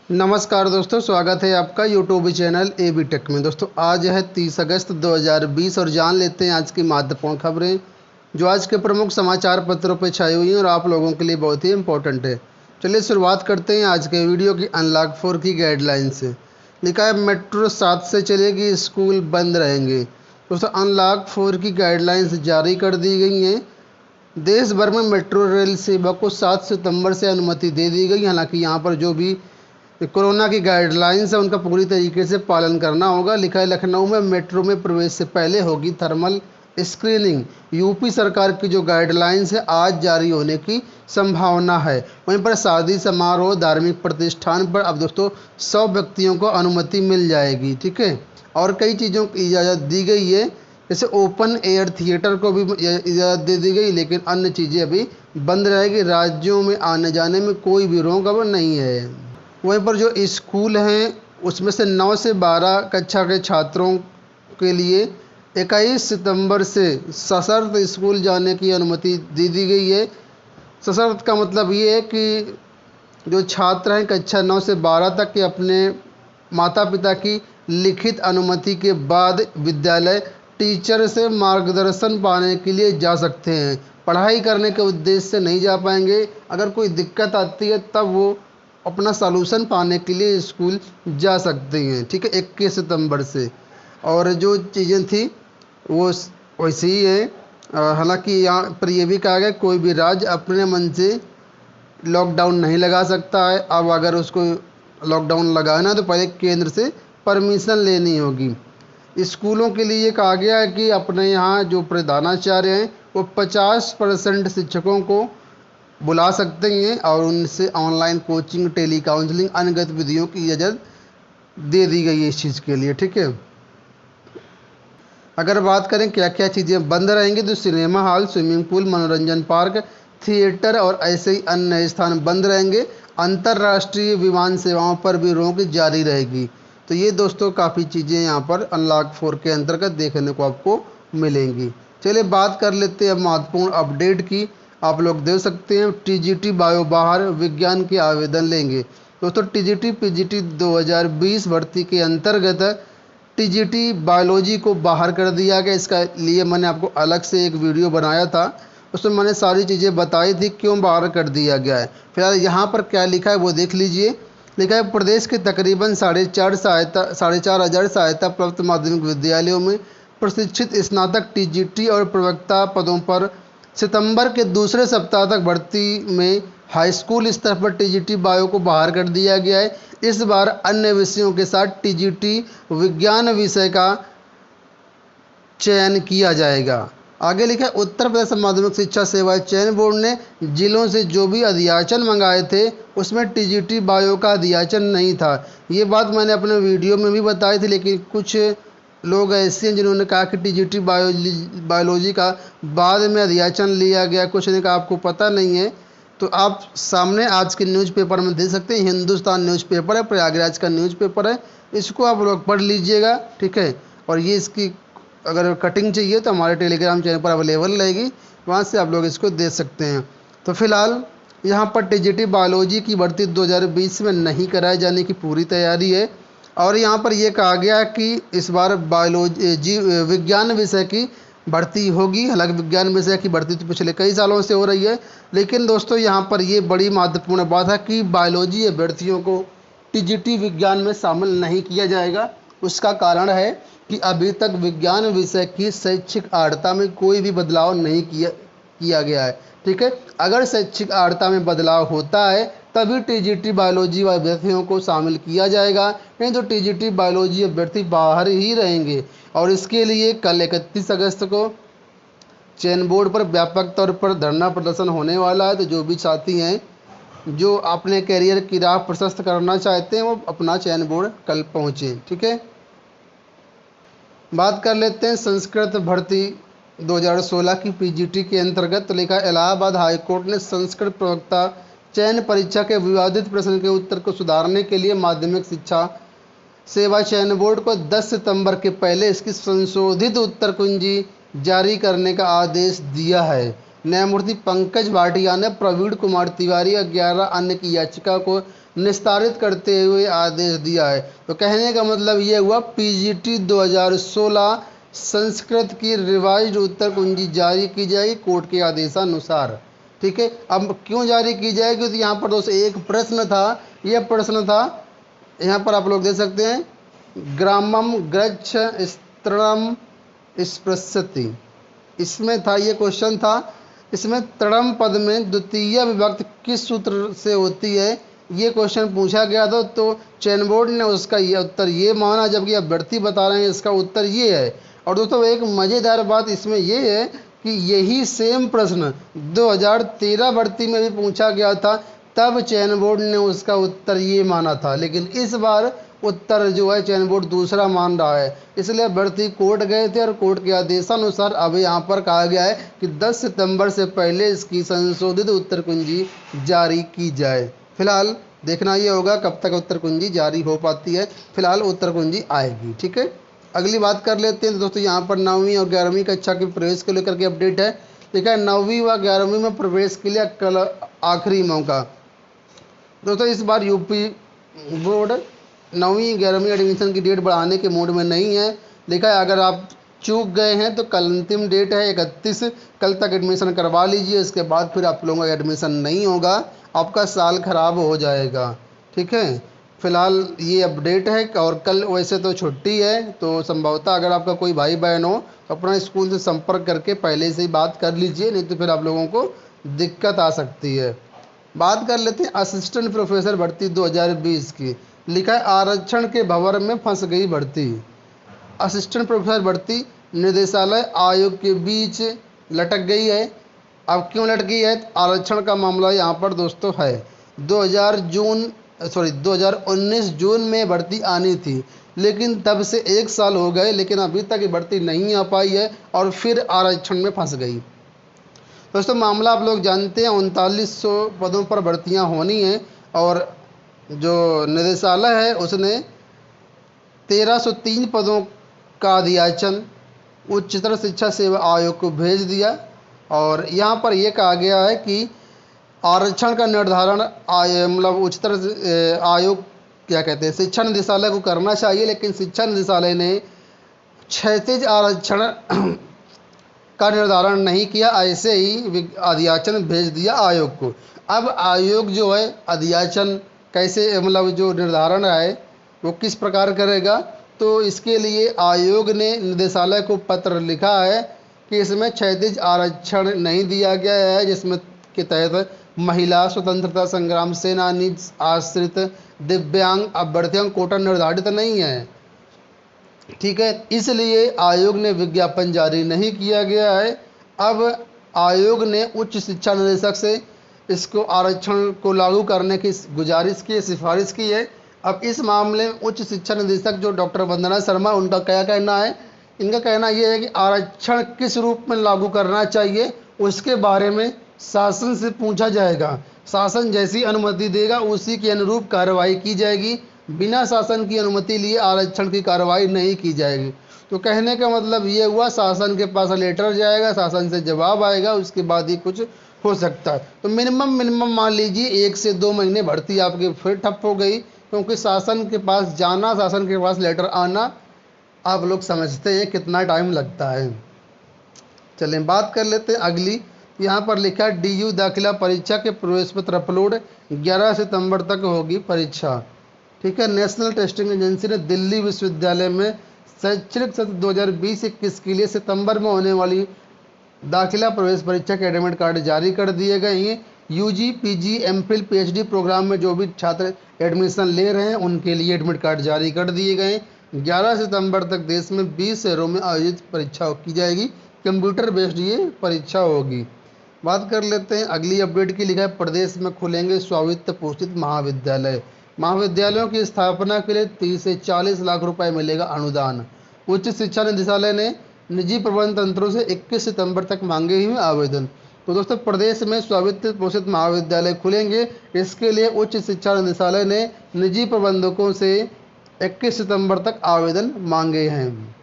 नमस्कार दोस्तों, स्वागत है आपका यूट्यूब चैनल एबी टेक में। दोस्तों आज है 30 अगस्त 2020 और जान लेते हैं आज की महत्वपूर्ण खबरें जो आज के प्रमुख समाचार पत्रों पर छाई हुई हैं और आप लोगों के लिए बहुत ही इम्पोर्टेंट है। चलिए शुरुआत करते हैं आज के वीडियो की अनलॉक 4 की गाइडलाइन से। लिखा है मेट्रो 7 से चलेगी, स्कूल बंद रहेंगे। दोस्तों अनलॉक 4 की गाइडलाइंस जारी कर दी गई हैं। देश भर में मेट्रो रेल सेवा को 7 सितंबर से अनुमति दे दी गई। हालांकि यहाँ पर जो भी कोरोना की गाइडलाइंस है उनका पूरी तरीके से पालन करना होगा। लिखा है लखनऊ में मेट्रो में प्रवेश से पहले होगी थर्मल स्क्रीनिंग। यूपी सरकार की जो गाइडलाइंस है आज जारी होने की संभावना है। वहीं पर शादी समारोह धार्मिक प्रतिष्ठान पर अब दोस्तों 100 व्यक्तियों को अनुमति मिल जाएगी। ठीक है, और कई चीज़ों की इजाज़त दी गई है, जैसे ओपन एयर थिएटर को भी इजाज़त दे दी गई, लेकिन अन्य चीज़ें अभी बंद रहेगी। राज्यों में आने जाने में कोई भी रोक अब नहीं है। वहीं पर जो स्कूल हैं उसमें से 9 से 12 कक्षा के छात्रों के लिए 21 सितंबर से सशर्त स्कूल जाने की अनुमति दे दी गई है। सशर्त का मतलब ये है कि जो छात्र हैं कक्षा 9 से 12 तक के अपने माता पिता की लिखित अनुमति के बाद विद्यालय टीचर से मार्गदर्शन पाने के लिए जा सकते हैं। पढ़ाई करने के उद्देश्य से नहीं जा पाएंगे। अगर कोई दिक्कत आती है तब वो अपना सॉल्यूशन पाने के लिए स्कूल जा सकते हैं। ठीक है, 21 सितंबर से। और जो चीज़ें थी वो वैसे ही है। हालांकि यहाँ पर यह भी कहा गया कोई भी राज्य अपने मन से लॉकडाउन नहीं लगा सकता है। अब अगर उसको लॉकडाउन लगाना तो पहले केंद्र से परमिशन लेनी होगी। स्कूलों के लिए कहा गया है कि अपने यहाँ जो प्रधानाचार्य हैं वो 50% शिक्षकों को बुला सकते हैं और उनसे ऑनलाइन कोचिंग, टेली काउंसलिंग, अन्य गतिविधियों की इजाज़त दे दी गई है इस चीज़ के लिए। ठीक है, अगर बात करें क्या क्या चीज़ें बंद रहेंगी तो सिनेमा हॉल, स्विमिंग पूल, मनोरंजन पार्क, थिएटर और ऐसे ही अन्य स्थान बंद रहेंगे। अंतर्राष्ट्रीय विमान सेवाओं पर भी रोक जारी रहेगी। तो ये दोस्तों काफ़ी चीज़ें यहाँ पर अनलॉक 4 के अंतर्गत देखने को आपको मिलेंगी। चलिए बात कर लेते हैं महत्वपूर्ण अपडेट की। आप लोग देख सकते हैं टीजीटी बायो बाहर, विज्ञान के आवेदन लेंगे। दोस्तों टीजीटी पीजीटी 2020 भर्ती के अंतर्गत टीजीटी बायोलॉजी को बाहर कर दिया गया। इसका लिए मैंने आपको अलग से एक वीडियो बनाया था, उसमें मैंने सारी चीज़ें बताई थी क्यों बाहर कर दिया गया है। फिलहाल यहाँ पर क्या लिखा है वो देख लीजिए। लिखा है प्रदेश के तकरीबन 4,500 सहायता प्राप्त माध्यमिक विद्यालयों में प्रशिक्षित स्नातक टीजीटी और प्रवक्ता पदों पर सितंबर के दूसरे सप्ताह तक भर्ती में हाई स्कूल स्तर पर टीजीटी बायो को बाहर कर दिया गया है। इस बार अन्य विषयों के साथ टीजीटी विज्ञान विषय का चयन किया जाएगा। आगे लिखा है उत्तर प्रदेश माध्यमिक शिक्षा सेवा चयन बोर्ड ने जिलों से जो भी अध्याचन मंगाए थे उसमें टीजीटी बायो का अध्याचन नहीं था। ये बात मैंने अपने वीडियो में भी बताई थी, लेकिन कुछ लोग ऐसे हैं जिन्होंने कहा कि टीजीटी बायोलॉजी का बाद में अध्याचन लिया गया, कुछ ने कहा आपको पता नहीं है। तो आप सामने आज के न्यूज़पेपर में देख सकते हैं, हिंदुस्तान न्यूज़पेपर है, प्रयागराज का न्यूज़पेपर है, इसको आप लोग पढ़ लीजिएगा। ठीक है, और ये इसकी अगर कटिंग चाहिए तो हमारे टेलीग्राम चैनल पर अवेलेबल रहेगी, वहाँ से आप लोग इसको दे सकते हैं। तो फिलहाल यहाँ पर टीजीटी बायोलॉजी की भर्ती 2020 में नहीं कराए जाने की पूरी तैयारी है। और यहाँ पर यह कहा गया कि इस बार बायोलॉजी विज्ञान विषय की भर्ती होगी। हालांकि विज्ञान विषय की भर्ती तो पिछले कई सालों से हो रही है, लेकिन दोस्तों यहाँ पर ये बड़ी महत्वपूर्ण बात है कि बायोलॉजी अभ्यर्थियों को टीजीटी विज्ञान में शामिल नहीं किया जाएगा। उसका कारण है कि अभी तक विज्ञान विषय की शैक्षिक आर्हता में कोई भी बदलाव नहीं किया गया है। ठीक है, अगर शैक्षिक आर्हता में बदलाव होता है तभी टीजीटी बायोलॉजी अभ्यर्थियों को शामिल किया जाएगा, नहीं तो टीजीटी बायोलॉजी अभ्यर्थी बाहर ही रहेंगे। और इसके लिए कल 31 अगस्त को चयन बोर्ड पर व्यापक तौर पर धरना प्रदर्शन होने वाला है। तो जो भी साथी हैं जो अपने करियर की राह प्रशस्त करना चाहते हैं वो अपना चयन बोर्ड कल पहुँचे। ठीक है, बात कर लेते हैं संस्कृत भर्ती 2016 की पीजीटी के अंतर्गत। लिखा इलाहाबाद हाईकोर्ट ने संस्कृत प्रवक्ता चयन परीक्षा के विवादित प्रश्न के उत्तर को सुधारने के लिए माध्यमिक शिक्षा सेवा चयन बोर्ड को 10 सितंबर के पहले इसकी संशोधित उत्तर कुंजी जारी करने का आदेश दिया है। न्यायमूर्ति पंकज भाटिया ने प्रवीण कुमार तिवारी और 11 अन्य की याचिका को निस्तारित करते हुए आदेश दिया है। तो कहने का मतलब ये हुआ पीजीटी 2016 संस्कृत की रिवाइज्ड उत्तर कुंजी जारी की जाएगी कोर्ट के आदेशानुसार। ठीक है, अब क्यों जारी की जाएगी, तो यहाँ पर दोस्तों एक प्रश्न था, यह प्रश्न था, यहाँ पर आप लोग देख सकते हैं, ग्रामम गच्छ स्त्रणम स्पृशति, इसमें था, ये क्वेश्चन था, इसमें तृणम पद में द्वितीय विभक्ति किस सूत्र से होती है, ये क्वेश्चन पूछा गया था। तो चयन बोर्ड ने उसका ये उत्तर ये माना, जबकि अभ्यर्थी बता रहे हैं इसका उत्तर ये है। और दोस्तों एक मज़ेदार बात इसमें ये है कि यही सेम प्रश्न 2013 भर्ती में भी पूछा गया था, तब चयन बोर्ड ने उसका उत्तर ये माना था, लेकिन इस बार उत्तर जो है चयन बोर्ड दूसरा मान रहा है। इसलिए अभ्यर्थी कोर्ट गए थे और कोर्ट के आदेशानुसार अब यहाँ पर कहा गया है कि 10 सितंबर से पहले इसकी संशोधित उत्तर कुंजी जारी की जाए। फिलहाल देखना ये होगा कब तक उत्तर कुंजी जारी हो पाती है, फिलहाल उत्तर कुंजी आएगी। ठीक है, अगली बात कर लेते हैं। दोस्तों यहाँ पर 9वीं और 11वीं कक्षा के प्रवेश को लेकर के अपडेट है। देखा है 9वीं व 11वीं में प्रवेश के लिए कल आखिरी मौका। दोस्तों इस बार यूपी बोर्ड 9वीं 11वीं एडमिशन की डेट बढ़ाने के मूड में नहीं है। देखा है अगर आप चूक गए हैं तो कल अंतिम डेट है 31, कल तक एडमिशन करवा लीजिए, इसके बाद फिर आप लोगों का एडमिशन नहीं होगा, आपका साल खराब हो जाएगा। ठीक है, फिलहाल ये अपडेट है। और कल वैसे तो छुट्टी है, तो संभवतः अगर आपका कोई भाई बहन हो तो अपना स्कूल से संपर्क करके पहले से ही बात कर लीजिए, नहीं तो फिर आप लोगों को दिक्कत आ सकती है। बात कर लेते हैं असिस्टेंट प्रोफेसर भर्ती 2020 की। लिखा है आरक्षण के भंवर में फंस गई भर्ती। असिस्टेंट प्रोफेसर भर्ती निदेशालय आयोग के बीच लटक गई है। अब क्यों लटक गई है, आरक्षण का मामला यहाँ पर दोस्तों है 2019 जून में भर्ती आनी थी, लेकिन तब से 1 साल हो गए, लेकिन अभी तक ये भर्ती नहीं आ पाई है और फिर आरक्षण में फंस गई। दोस्तों मामला आप लोग जानते हैं, 3900 पदों पर भर्तियां होनी हैं और जो निदेशालय है उसने 1303 पदों का अध्याचन उच्चतर शिक्षा सेवा आयोग को भेज दिया। और यहाँ पर यह कहा गया है कि आरक्षण का निर्धारण मतलब उच्चतर आयोग क्या कहते हैं शिक्षा निदेशालय को करना चाहिए, लेकिन शिक्षा निदेशालय ने क्षैतिज आरक्षण का निर्धारण नहीं किया, ऐसे ही अध्याचन भेज दिया आयोग को। अब आयोग जो है अध्याचन कैसे मतलब जो निर्धारण है वो किस प्रकार करेगा, तो इसके लिए आयोग ने निदेशालय को पत्र लिखा है कि इसमें क्षैतिज आरक्षण नहीं दिया गया है, जिसमें के तहत महिला स्वतंत्रता संग्राम सेनानी आश्रित दिव्यांग अभ्यर्थियों कोटा निर्धारित नहीं है। ठीक है, इसलिए आयोग ने विज्ञापन जारी नहीं किया गया है। अब आयोग ने उच्च शिक्षा निदेशक से इसको आरक्षण को लागू करने की गुजारिश की, सिफारिश की है। अब इस मामले में उच्च शिक्षा निदेशक जो डॉक्टर वंदना शर्मा, उनका क्या कहना है, इनका कहना यह है कि आरक्षण किस रूप में लागू करना चाहिए उसके बारे में शासन से पूछा जाएगा। शासन जैसी अनुमति देगा उसी के अनुरूप कार्रवाई की जाएगी, बिना शासन की अनुमति लिए आरक्षण की कार्रवाई नहीं की जाएगी। तो कहने का मतलब ये हुआ शासन के पास लेटर जाएगा, शासन से जवाब आएगा, उसके बाद ही कुछ हो सकता है। तो मिनिमम मान लीजिए 1 से 2 महीने भर्ती आपकी फिर ठप हो गई, क्योंकि शासन के पास जाना, शासन के पास लेटर आना, आप लोग समझते हैं कितना टाइम लगता है। चलें बात कर लेते हैं अगली। यहाँ पर लिखा है DU दाखिला परीक्षा के प्रवेश पत्र अपलोड 11 सितंबर तक होगी परीक्षा। ठीक है, नेशनल टेस्टिंग एजेंसी ने दिल्ली विश्वविद्यालय में शैक्षणिक सत्र 2020-21 के लिए सितंबर में होने वाली दाखिला प्रवेश परीक्षा के एडमिट कार्ड जारी कर दिए गए हैं। UG, PG, MPhil, PhD program में जो भी छात्र एडमिशन ले रहे हैं उनके लिए एडमिट कार्ड जारी कर दिए गए। 11 सितंबर तक देश में 20 शहरों में आयोजित परीक्षा की जाएगी, कंप्यूटर बेस्ड ये परीक्षा होगी। बात कर लेते हैं अगली अपडेट की। लिखा है प्रदेश में खुलेंगे स्वायत्त पोषित महाविद्यालय। महाविद्यालयों की स्थापना के लिए 30 से 40 लाख रुपए मिलेगा अनुदान। उच्च शिक्षा निदेशालय ने निजी प्रबंध तंत्रों से 21 सितंबर तक मांगे हुए आवेदन। तो दोस्तों प्रदेश में स्वायत्त पोषित महाविद्यालय खुलेंगे, इसके लिए उच्च शिक्षा निदेशालय ने निजी प्रबंधकों से 21 सितंबर तक आवेदन मांगे हैं।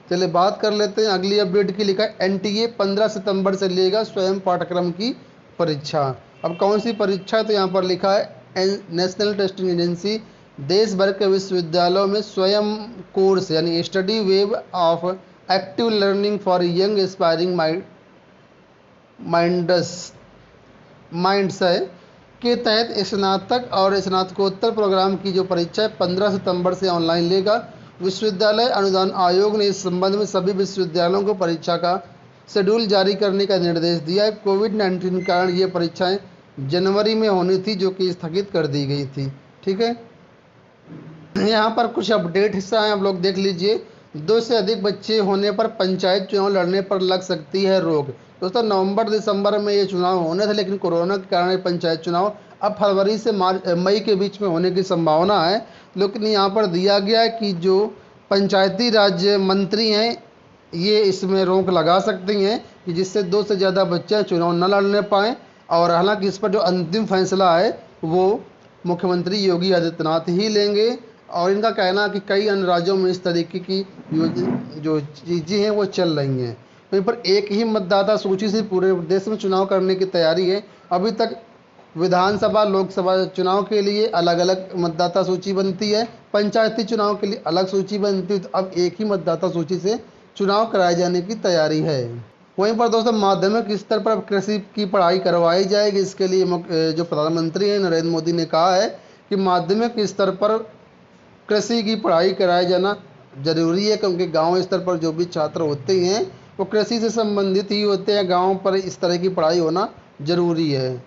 चलिए बात कर लेते हैं अगली अपडेट की। लिखा है NTA 15 सितंबर से लेगा स्वयं पाठ्यक्रम की परीक्षा। अब कौन सी परीक्षा है, तो यहाँ पर लिखा है नेशनल टेस्टिंग एजेंसी देश भर के विश्वविद्यालयों में स्वयं कोर्स यानी study web of active learning for young aspiring minds है के तहत स्नातक और स्नातकोत्तर प्रोग्राम की जो परीक्षा 15 सितंबर से ऑनलाइन लेगा। विश्वविद्यालय अनुदान आयोग ने इस संबंध में सभी विश्वविद्यालयों को परीक्षा का शेड्यूल जारी करने का निर्देश दिया है। कोविड-19 के कारण ये परीक्षाएं जनवरी में होनी थी, जो कि स्थगित कर दी गई थी। ठीक है, यहाँ पर कुछ अपडेट हिस्सा है, आप लोग देख लीजिए। 2 से अधिक बच्चे होने पर पंचायत चुनाव लड़ने पर लग सकती है रोक। दोस्तों, नवंबर दिसंबर में ये चुनाव होने थे, लेकिन कोरोना के कारण पंचायत चुनाव अब फरवरी से मई के बीच में होने की संभावना है। लेकिन यहाँ पर दिया गया है कि जो पंचायती राज मंत्री हैं ये इसमें रोक लगा सकती हैं कि जिससे 2 से ज़्यादा बच्चे चुनाव न लड़ने पाएँ। और हालांकि इस पर जो अंतिम फैसला है वो मुख्यमंत्री योगी आदित्यनाथ ही लेंगे। और इनका कहना है कि कई अन्य राज्यों में इस तरीके की जो चीज़ें हैं वो चल रही हैं। वहीं पर एक ही मतदाता सूची से पूरे देश में चुनाव करने की तैयारी है। अभी तक विधानसभा लोकसभा चुनाव के लिए अलग अलग मतदाता सूची बनती है, पंचायती चुनाव के लिए अलग सूची बनती है। तो अब एक ही मतदाता सूची से चुनाव कराए जाने की तैयारी है। वहीं पर दोस्तों, माध्यमिक स्तर पर कृषि की पढ़ाई करवाई जाएगी। इसके लिए जो प्रधानमंत्री हैं नरेंद्र मोदी ने कहा है कि माध्यमिक स्तर पर कृषि की पढ़ाई कराया जाना जरूरी है, क्योंकि गांव स्तर पर जो भी छात्र होते हैं वो कृषि से संबंधित ही होते हैं। गांव पर इस तरह की पढ़ाई होना जरूरी है।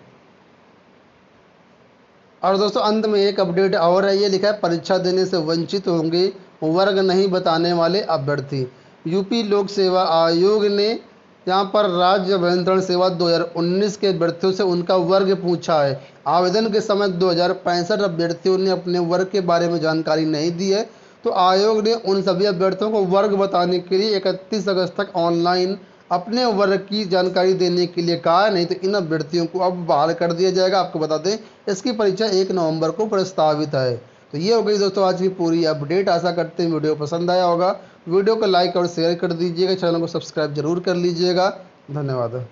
और दोस्तों, अंत में एक अपडेट और है, ये लिखा है परीक्षा देने से वंचित होंगे वर्ग नहीं बताने वाले अभ्यर्थी। यूपी लोक सेवा आयोग ने यहाँ पर राज्य अभियंत्रण सेवा 2019 के अभ्यर्थियों से उनका वर्ग पूछा है। आवेदन के समय 2065 अभ्यर्थियों ने अपने वर्ग के बारे में जानकारी नहीं दी है। तो आयोग ने उन सभी अभ्यर्थियों को वर्ग बताने के लिए 31 अगस्त तक ऑनलाइन अपने वर्ग की जानकारी देने के लिए कहा है। नहीं तो इन अभ्यर्थियों को अब बहाल कर दिया जाएगा। आपको बता दें, इसकी परीक्षा 1 नवंबर को प्रस्तावित है। तो ये हो गई दोस्तों आज की पूरी अपडेट। आशा करते हैं वीडियो पसंद आया होगा। वीडियो को लाइक और शेयर कर दीजिएगा, चैनल को सब्सक्राइब जरूर कर लीजिएगा। धन्यवाद।